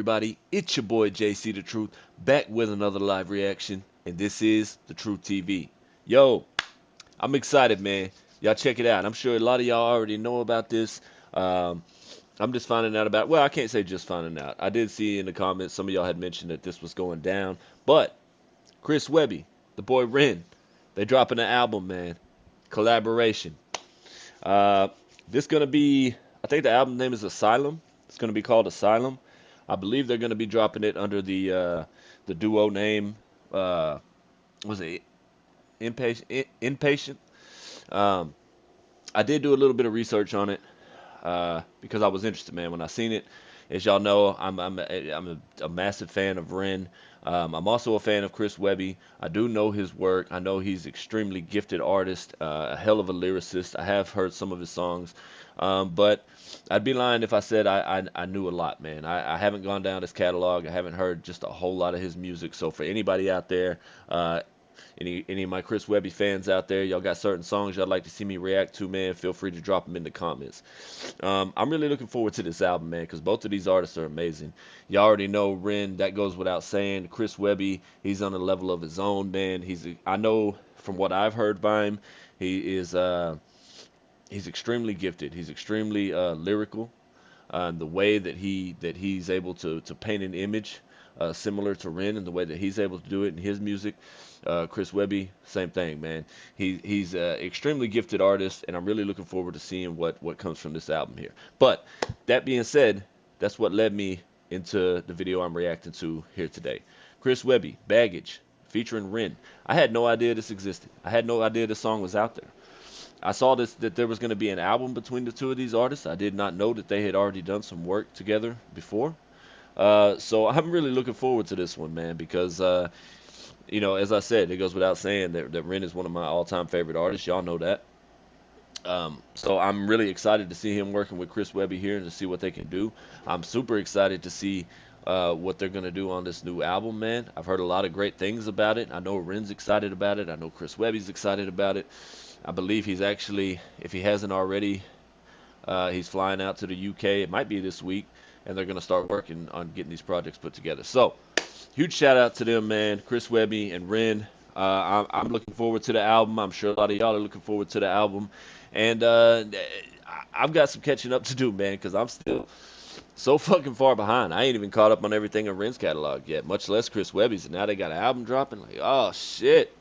everybody? It's your boy JC the Truth, back with another live reaction, and this is The Truth TV. Yo, I'm excited, man. Y'all check it out. I'm sure a lot of y'all already know about this. Um, I'm just finding out about, well, I can't say just finding out. I did see in the comments some of y'all had mentioned that this was going down, but Chris Webby, the boy Ren, they dropping an album, man. Collaboration. Uh, this gonna be, I think the album name is Asylum. It's gonna be called Asylum. I believe they're gonna be dropping it under the duo name. Uh, was it Inpatient? Um, I did do a little bit of research on it because I was interested, man. When I seen it, as y'all know, I'm a massive fan of Ren. I'm also a fan of Chris Webby. I do know his work. I know he's extremely gifted artist, a hell of a lyricist. I have heard some of his songs, but I'd be lying if I said I knew a lot, man. I haven't gone down his catalog. I haven't heard just a whole lot of his music. So for anybody out there, any of my Chris Webby fans out there, y'all got certain songs y'all like to see me react to, man, feel free to drop them in the comments. I'm really looking forward to this album, man, because both of these artists are amazing. You already know Ren, that goes without saying. Chris Webby, he's on a level of his own, man. I know from what I've heard by him, he's extremely gifted. He's extremely lyrical. The way that he's able to paint an image similar to Ren, and the way that he's able to do it in his music. Chris Webby, same thing, man. He's an extremely gifted artist, and I'm really looking forward to seeing what comes from this album here. But that being said, that's what led me into the video I'm reacting to here today. Chris Webby, Baggage, featuring Ren. I had no idea this existed. I had no idea this song was out there. I saw that there was going to be an album between the two of these artists. I did not know that they had already done some work together before. So I'm really looking forward to this one, man, because as I said, it goes without saying that Ren is one of my all-time favorite artists. Y'all know that. So I'm really excited to see him working with Chris Webby here and to see what they can do. I'm super excited to see what they're going to do on this new album, man. I've heard a lot of great things about it. I know Ren's excited about it. I know Chris Webby's excited about it. I believe he's actually, if he hasn't already, he's flying out to the UK. It might be this week, and they're going to start working on getting these projects put together. So, huge shout out to them, man. Chris Webby and Ren. I'm looking forward to the album. I'm sure a lot of y'all are looking forward to the album. And I've got some catching up to do, man, because I'm still so fucking far behind. I ain't even caught up on everything in Ren's catalog yet, much less Chris Webby's. And now they got an album dropping. Like, oh, shit.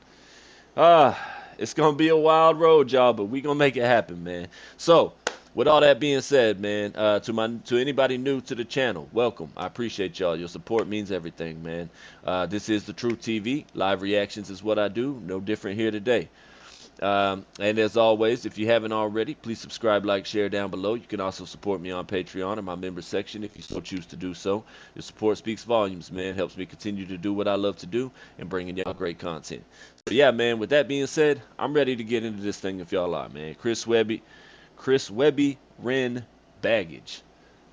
It's gonna be a wild road, y'all, but we gonna make it happen, man. So, with all that being said, man, to anybody new to the channel, welcome. I appreciate y'all. Your support means everything, man. This is The Truth TV. Live reactions is what I do. No different here today. And as always, if you haven't already, please subscribe, like, share down below. You can also support me on Patreon in my members section if you so choose to do so. Your support speaks volumes, man. Helps me continue to do what I love to do and bringing y'all great content. So yeah, man, with that being said, I'm ready to get into this thing if y'all are, man. Chris Webby, Ren, Baggage.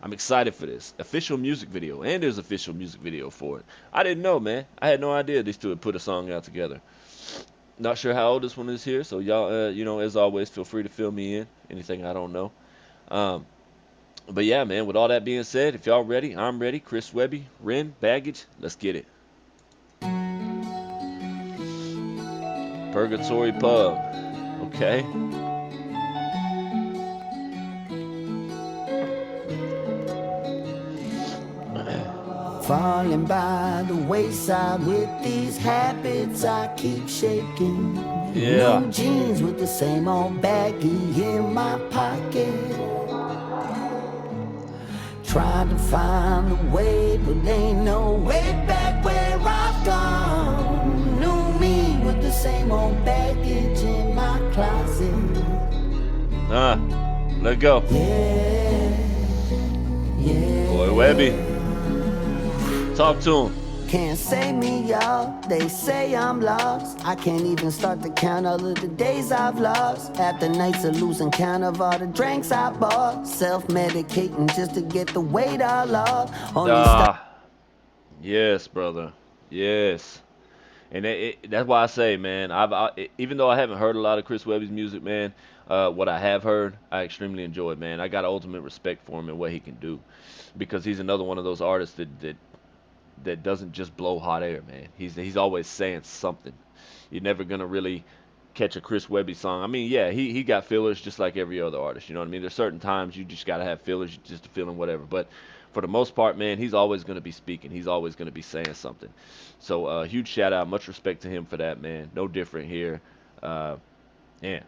I'm excited for this. Official music video, and there's official music video for it. I didn't know, man. I had no idea these two had put a song out together. Not sure how old this one is here, so y'all, as always, feel free to fill me in. Anything I don't know. Um, but yeah, man, with all that being said, if y'all ready, I'm ready. Chris Webby, Ren, Baggage, let's get it. Purgatory Pub. Okay. Falling by the wayside with these habits I keep shaking. Yeah. No jeans with the same old baggie in my pocket. Trying to find a way, but ain't no way back where I've gone. New me with the same old baggage in my closet. Let go. Yeah, yeah. Boy Webby. Talk to him. Can't save me, y'all. They say I'm lost. I can't even start to count all of the days I've lost. After nights of losing count of all the drinks I bought. Self-medicating just to get the weight all off. Yes, brother. Yes. And that's why I say, man, even though I haven't heard a lot of Chris Webby's music, man, what I have heard, I extremely enjoy, man. I got ultimate respect for him and what he can do, because he's another one of those artists that doesn't just blow hot air, man. He's always saying something. You're never gonna really catch a Chris Webby song. I mean, yeah, he got fillers just like every other artist. You know what I mean? There's certain times you just gotta have fillers just to fill in whatever. But for the most part, man, he's always gonna be speaking. He's always gonna be saying something. So huge shout out, much respect to him for that, man. No different here. Uh, yeah.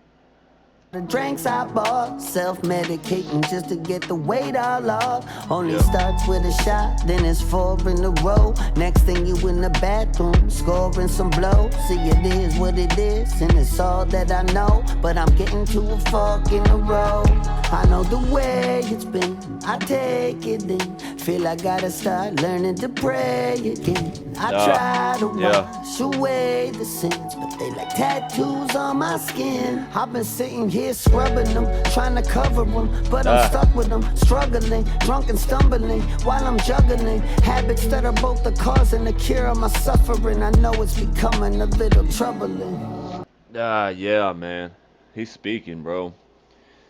The drinks I bought, self-medicating just to get the weight all off. Only Yep. starts with a shot, then it's 4 in a row. Next thing you in the bathroom, scoring some blows. See, it is what it is, and it's all that I know. But I'm getting to a fork in the road. I know the way it's been, I take it in. Feel I gotta start learning to pray again. I try to Yeah. wash away the sins, but they like tattoos on my skin. I've been sitting here scrubbing them, trying to cover them, but I'm stuck with them, struggling, drunk and stumbling while I'm juggling habits that are both the cause and the cure of my suffering. I know it's becoming a little troubling. Yeah, man. He's speaking, bro.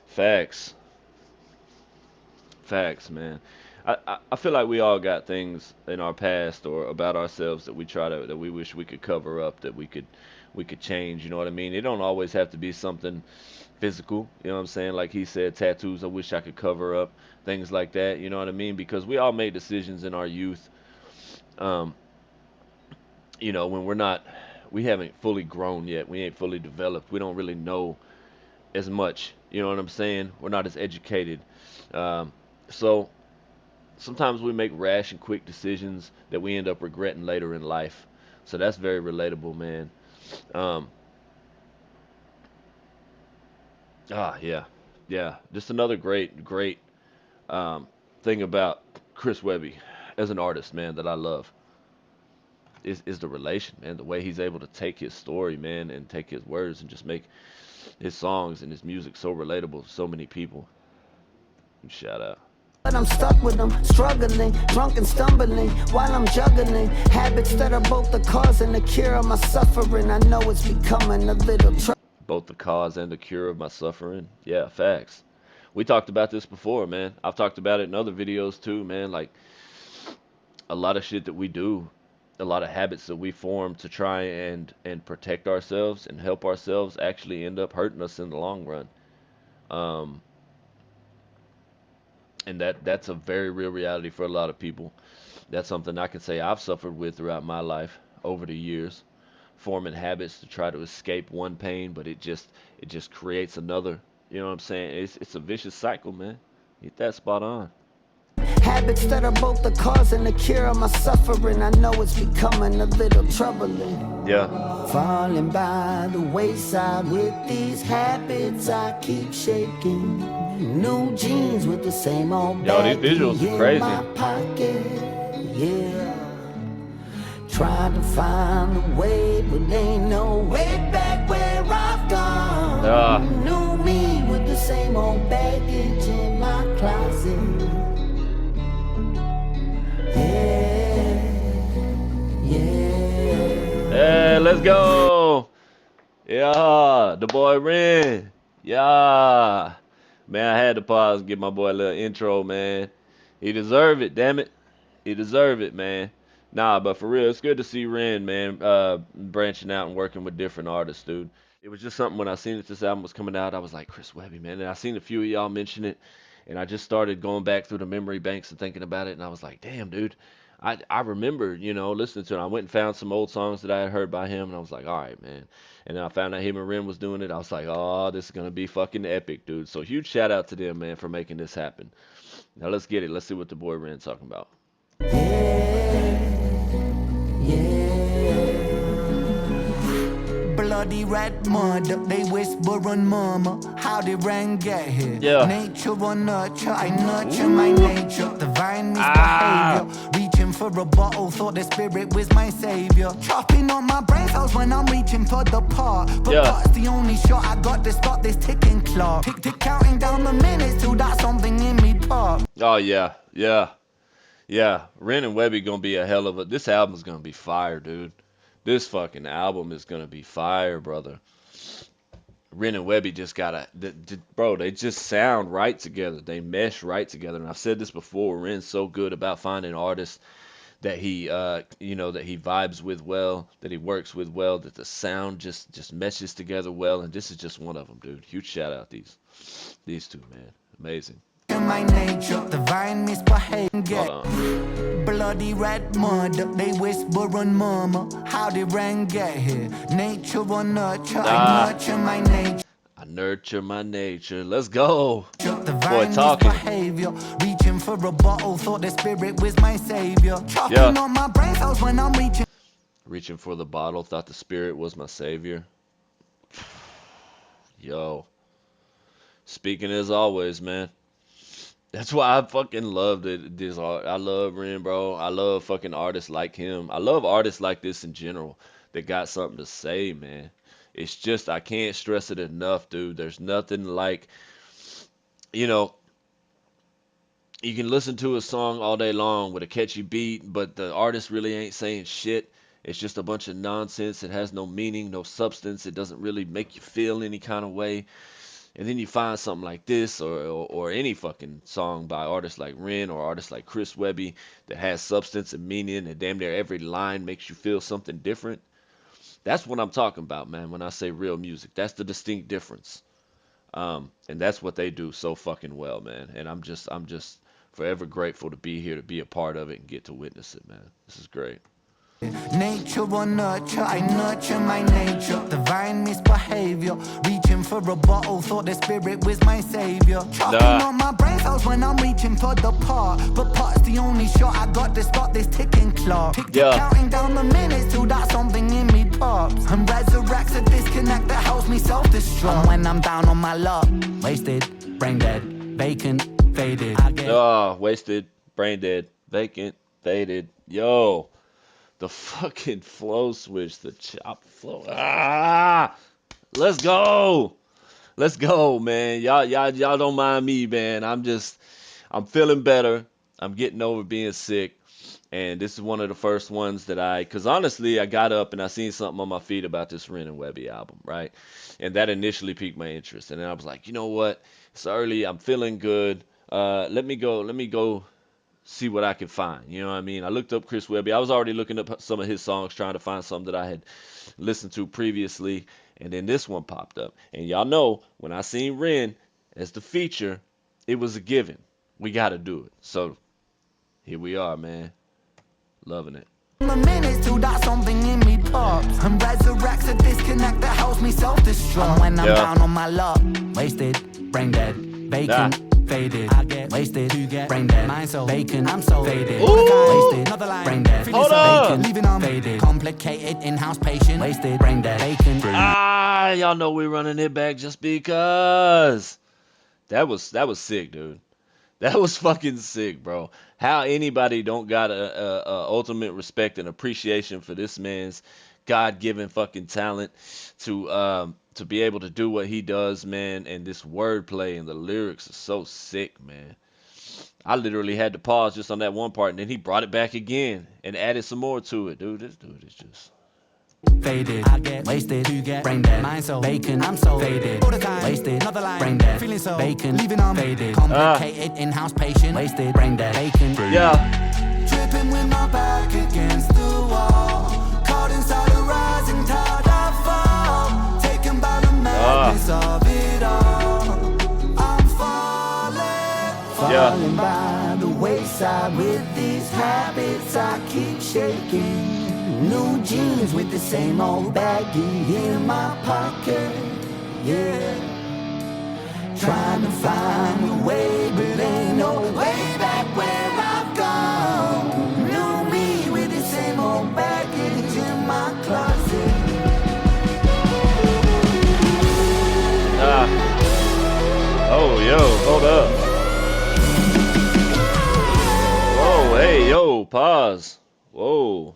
Facts. Facts, man. I feel like we all got things in our past or about ourselves that that we wish we could cover up, that we could change, you know what I mean? It don't always have to be something physical, you know what I'm saying? Like he said, tattoos I wish I could cover up, things like that, you know what I mean? Because we all made decisions in our youth, um, when we haven't fully grown yet, we ain't fully developed, we don't really know as much, you know what I'm saying? We're not as educated. Um, so sometimes we make rash and quick decisions that we end up regretting later in life. So that's very relatable, man. Um, yeah, yeah. Just another great um, thing about Chris Webby as an artist, man, that I love is the relation, man. The way he's able to take his story, man, and take his words and just make his songs and his music so relatable to so many people. Shout out. But I'm stuck with them, struggling, drunk and stumbling while I'm juggling habits that are both the cause and the cure of my suffering. I know it's becoming a little Both the cause and the cure of my suffering. Yeah, facts. We talked about this before, man. I've talked about it in other videos too, man. Like a lot of shit that we do, a lot of habits that we form to try and protect ourselves and help ourselves actually end up hurting us in the long run. Um, and that's a very real reality for a lot of people. That's something I can say I've suffered with throughout my life over the years, forming habits to try to escape one pain, but it just creates another. You know what I'm saying? It's a vicious cycle, man. Hit that spot on. habits that are both the cause and the cure of my suffering. I know it's becoming a little troubling. Yeah. Falling by the wayside with these habits I keep shaking. New jeans with the same old Yo, these baggie visuals are in crazy. my pocket. Yeah. Trying to find a way, but ain't no way back where I've gone. New me with the same old baggage in my closet. Hey, let's go. Yeah, the boy Ren. Yeah. Man, I had to pause and give my boy a little intro, man. He deserved it, damn it. He deserved it, man. Nah, but for real, it's good to see Ren, man, branching out and working with different artists, dude. It was just something when I seen that this album was coming out, I was like, Chris Webby, man. And I seen a few of y'all mention it, and I just started going back through the memory banks and thinking about it, and I was like, damn, dude. I remember, listening to it. I went and found some old songs that I had heard by him, and I was like, all right, man. And then I found out him and Ren was doing it. I was like, oh, this is gonna be fucking epic, dude. So huge shout out to them, man, for making this happen. Now let's get it. Let's see what the boy Ren's talking about. Bloody red mud, they whisper and murmur. How did rain get here? Yeah. Nature or nurture, I nurture my nature. Divine misbehavior. Reaching for a bottle, thought the spirit was my savior. Chopping on my brain cells when I'm reaching for the part. But that's the only shot I got to stop this ticking clock. Tick tick counting down the minutes till that something in me pop. Oh yeah, yeah, yeah. Ren and Webby gonna be a hell of a. This album's gonna be fire, dude. This fucking album is gonna be fire, brother. Ren and Webby just gotta, bro. They just sound right together. They mesh right together. And I've said this before. Ren's so good about finding artists that he, that he vibes with well, that he works with well, that the sound just meshes together well. And this is just one of them, dude. Huge shout out these two, man. Amazing. My nature, divine Hold misbehavior. on. Bloody red mud, they whisper and murmur. How did rain get here? Nature or nurture, I nurture my nature. I nurture my nature. Let's go. Boy, Divine talking. misbehavior, reaching for a bottle, thought the spirit was my savior. Chopping Yeah. on my brain cells when I'm reaching. Reaching for the bottle, thought the spirit was my savior. Yo. Speaking as always, man. That's why I fucking love this art. I love Ren, bro. I love fucking artists like him. I love artists like this in general that got something to say, man. It's just I can't stress it enough, dude. There's nothing like, you know, you can listen to a song all day long with a catchy beat, but the artist really ain't saying shit. It's just a bunch of nonsense. It has no meaning, no substance. It doesn't really make you feel any kind of way. And then you find something like this or any fucking song by artists like Ren or artists like Chris Webby that has substance and meaning and damn near every line makes you feel something different. That's what I'm talking about, man, when I say real music. That's the distinct difference. And that's what they do so fucking well, man. And I'm just forever grateful to be here to be a part of it and get to witness it, man. This is great. Nature or nurture, I nurture my nature. Divine misbehavior, reaching for a bottle, thought the spirit was my savior. Chopping on my brain cells when I'm reaching for the part. But part's the only shot I got to stop this ticking clock. Counting down the minutes till that something in me pops. And resurrects a disconnect that helps me self-destruct. And when I'm down on my luck, wasted, brain dead, vacant, faded. Wasted, brain dead, vacant, faded. Yo. The fucking flow switch, the chop flow. Let's go. Let's go, man. Y'all don't mind me, man. I'm feeling better. I'm getting over being sick. And this is one of the first ones that cause honestly, I got up and I seen something on my feed about this Ren and Webby album, right? And that initially piqued my interest. And then I was like, you know what? It's early. I'm feeling good. Let me go see what I can find. You know what I mean? I looked up Chris Webby. I was already looking up some of his songs, trying to find some that I had listened to previously, and then this one popped up. And y'all know when I seen Ren as the feature, it was a given. We got to do it. So here we are, man. Loving it. Minutes till that something in me pops and resurrects a disconnect that helps me self-destruct. When I'm down on my luck, wasted, brain dead, vacant. Faded, I get wasted to get brain dead. Mind so vacant, I'm so faded. Wasted, another line, brain dead. Feeling so vacant, leaving on faded. Complicated, in-house patient. Wasted, brain dead, vacant. Y'all know we're running it back just because. That was sick, dude. That was fucking sick, bro. How anybody don't got a ultimate respect and appreciation for this man's God-given fucking talent to be able to do what he does, man. And this wordplay and the lyrics are so sick, man. I literally had to pause just on that one part, and then he brought it back again and added some more to it, dude. This dude is just faded, I get wasted to get brain dead. Mind so vacant, I'm so faded. All the time, wasted, another line, brain dead. Feeling so vacant, leaving on faded. Complicated, in-house patient. Wasted, brain dead, vacant. Yeah. Tripping with my back against the wall. Caught inside a rising tide I fall. Taken by the madness of it all. I'm falling by the wayside with these habits I keep shaking. New jeans with the same old baggie in my pocket, yeah. Trying to find a way, but ain't no way back where I've gone. New me with the same old baggage in my closet. Oh, yo, hold up. Whoa, hey, yo, pause. Whoa.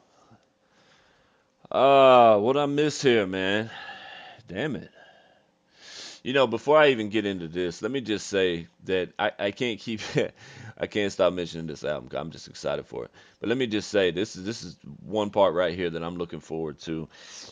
What I miss here, man? Damn it. Before I even get into this, let me just say that I can't keep I can't stop mentioning this album. 'Cause I'm just excited for it. But let me just say this is one part right here that I'm looking forward to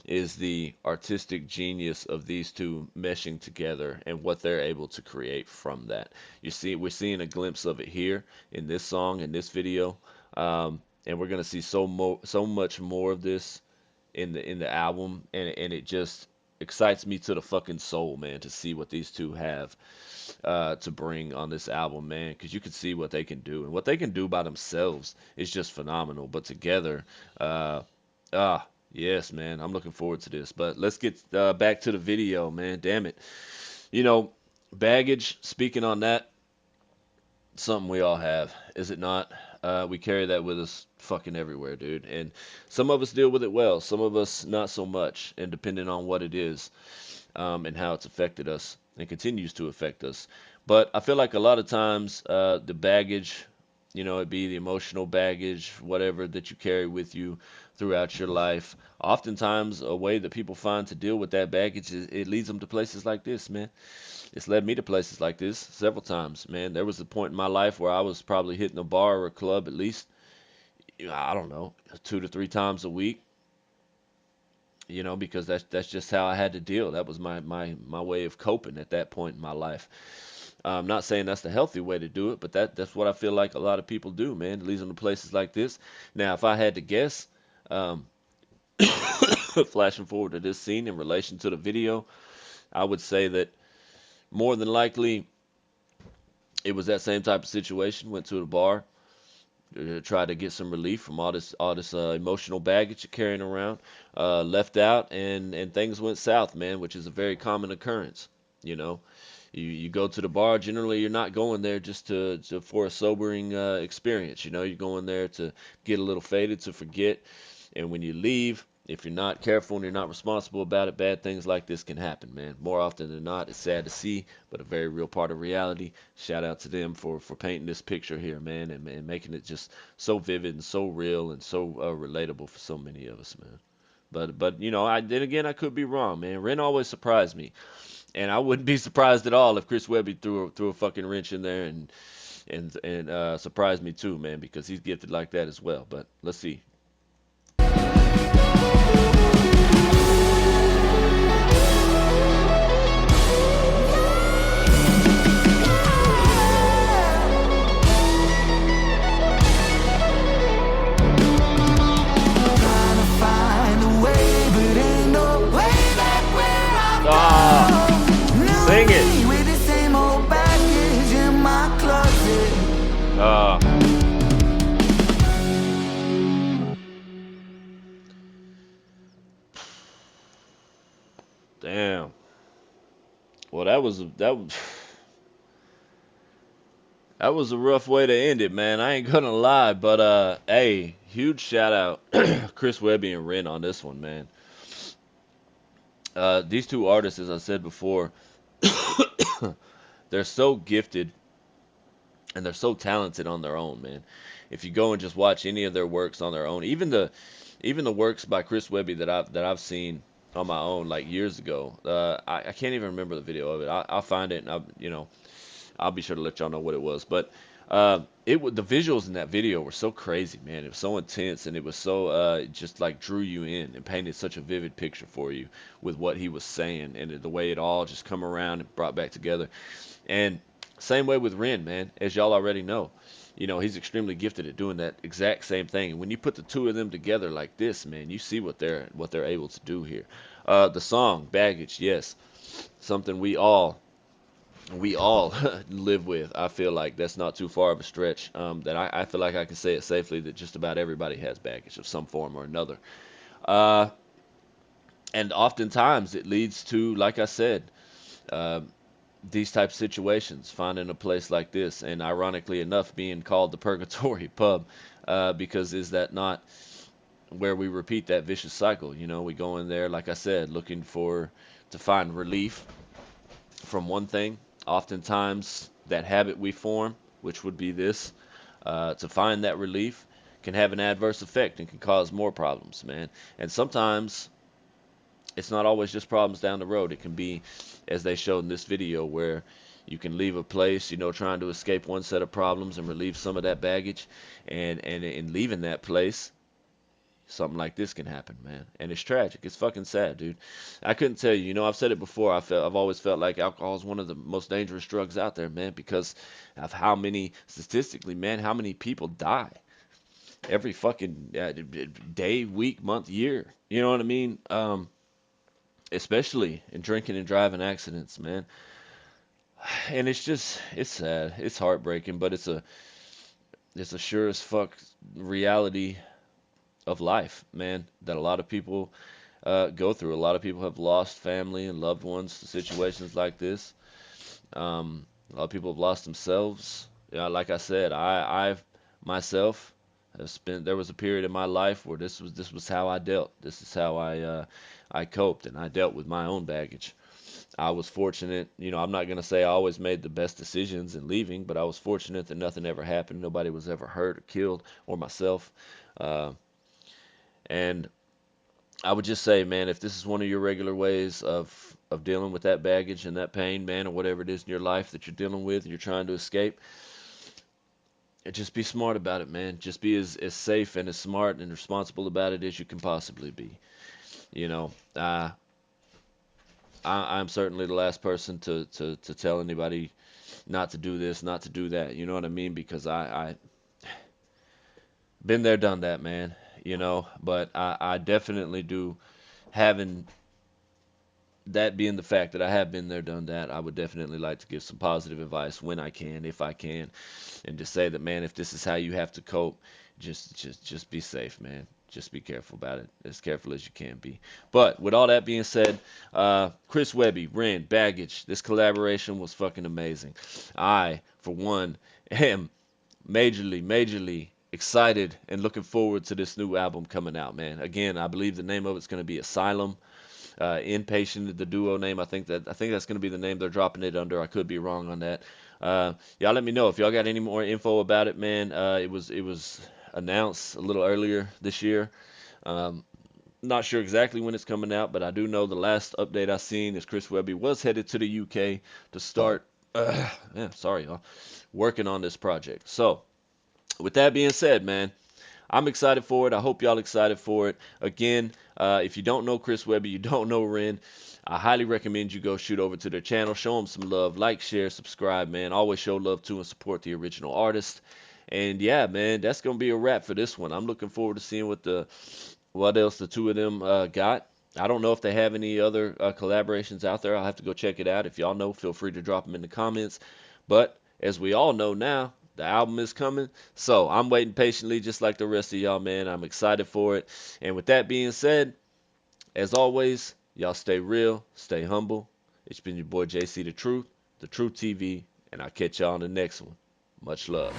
is the artistic genius of these two meshing together and what they're able to create from that. We're seeing a glimpse of it here in this song, in this video, and we're gonna see so much more of this in the album, and it just excites me to the fucking soul, man, to see what these two have to bring on this album, man, because you can see what they can do and what they can do by themselves is just phenomenal. But together, uh, yes, man, I'm looking forward to this. But let's get back to the video, man. Damn it, you know, baggage. Speaking on that, something we all have, is it not? We carry that with us fucking everywhere, dude. And some of us deal with it well, some of us not so much, and depending on what it is, and how it's affected us and continues to affect us. But I feel like a lot of times, the baggage, it be the emotional baggage, whatever that you carry with you throughout your life. Oftentimes, a way that people find to deal with that baggage is it leads them to places like this, man. It's led me to places like this several times, man. There was a point in my life where I was probably hitting a bar or a club at least, I don't know, 2 to 3 times a week, because that's just how I had to deal. That was my way of coping at that point in my life. I'm not saying that's the healthy way to do it, but that's what I feel like a lot of people do, man. It leads them to places like this. Now, if I had to guess, um, flashing forward to this scene in relation to the video, I would say that more than likely it was that same type of situation. Went to the bar, try to get some relief from all this emotional baggage you're carrying around. Left out, and things went south, man, which is a very common occurrence. You know, you go to the bar. Generally, you're not going there just to for a sobering experience. You're going there to get a little faded, to forget. And when you leave, if you're not careful and you're not responsible about it, bad things like this can happen, man. More often than not, it's sad to see, but a very real part of reality. Shout out to them for painting this picture here, man, and making it just so vivid and so real and so relatable for so many of us, man. But I then again I could be wrong, man. Ren always surprised me, and I wouldn't be surprised at all if Chris Webby threw a fucking wrench in there and surprised me too, man, because he's gifted like that as well. But let's see. Ah, sing it. Ah, damn. Well, that was a rough way to end it, man. I ain't gonna lie, but hey, huge shout out Chris Webby and Ren on this one, man. These two artists, as I said before, they're so gifted and they're so talented on their own, man. If you go and just watch any of their works on their own, even the works by Chris Webby that I've seen on my own like years ago, I can't even remember the video of it. I'll find it and I'll be sure to let y'all know what it was. But the visuals in that video were so crazy, man. It was so intense, and it was so just like drew you in and painted such a vivid picture for you with what he was saying and the way it all just come around and brought back together. And same way with Ren, man, as y'all already know. He's extremely gifted at doing that exact same thing. And when you put the two of them together like this, man, you see what they're able to do here. The song "Baggage," yes, something we all live with. I feel like that's not too far of a stretch. That I feel like I can say it safely that just about everybody has baggage of some form or another. Uh, and oftentimes it leads to, like I said, uh, these type of situations, finding a place like this, and ironically enough, being called the Purgatory Pub, because is that not where we repeat that vicious cycle? We go in there, like I said, looking to find relief from one thing. Oftentimes, that habit we form, which would be this, to find that relief, can have an adverse effect and can cause more problems, man. And sometimes it's not always just problems down the road. It can be, as they showed in this video, where you can leave a place, trying to escape one set of problems and relieve some of that baggage, and in leaving that place, something like this can happen, man. And it's tragic. It's fucking sad, dude. I couldn't tell you. I've said it before. I've always felt like alcohol is one of the most dangerous drugs out there, man, because of how many, statistically, man, how many people die every fucking day, week, month, year. You know what I mean? Especially in drinking and driving accidents, man. And it's sad. It's heartbreaking, but it's a sure as fuck reality of life, man, that a lot of people go through. A lot of people have lost family and loved ones to situations like this. A lot of people have lost themselves. Yeah, like I said, I've myself have spent. There was a period in my life where this was how I dealt. This is how I coped, and I dealt with my own baggage. I was fortunate. I'm not gonna say I always made the best decisions in leaving, but I was fortunate that nothing ever happened. Nobody was ever hurt or killed, or myself. Uh, and I would just say, man, if this is one of your regular ways of dealing with that baggage and that pain, man, or whatever it is in your life that you're dealing with and you're trying to escape, just be smart about it, man. Just be as safe and as smart and responsible about it as you can possibly be. You know, uh, I'm certainly the last person to tell anybody not to do this, not to do that. You know what I mean? Because I been there, done that, man. But I definitely do, having that being the fact that I have been there, done that, I would definitely like to give some positive advice when I can, if I can, and just say that, man, if this is how you have to cope, just be safe, man. Just be careful about it, as careful as you can be. But with all that being said, Chris Webby, Ren, Baggage, this collaboration was fucking amazing. I, for one, am majorly excited and looking forward to this new album coming out, man. Again, I believe the name of it's going to be Asylum. Inpatient, the duo name. I think that's going to be the name they're dropping it under. I could be wrong on that. Y'all let me know if y'all got any more info about it, man. It was announced a little earlier this year. Um, Not sure exactly when it's coming out, but I do know the last update I seen is Chris Webby was headed to the UK to start. Yeah, sorry, y'all, working on this project. So, with that being said, man, I'm excited for it. I hope y'all excited for it. Again, if you don't know Chris Webby, you don't know Ren, I highly recommend you go shoot over to their channel, show them some love, like, share, subscribe, man. Always show love to and support the original artist. And yeah, man, that's gonna be a wrap for this one. I'm looking forward to seeing what else the two of them got. I don't know if they have any other collaborations out there. I'll have to go check it out. If y'all know, feel free to drop them in the comments. But as we all know now, the album is coming. So I'm waiting patiently, just like the rest of y'all, man. I'm excited for it. And with that being said, as always, y'all stay real, stay humble. It's been your boy JC The Truth TV, and I'll catch y'all on the next one. Much love.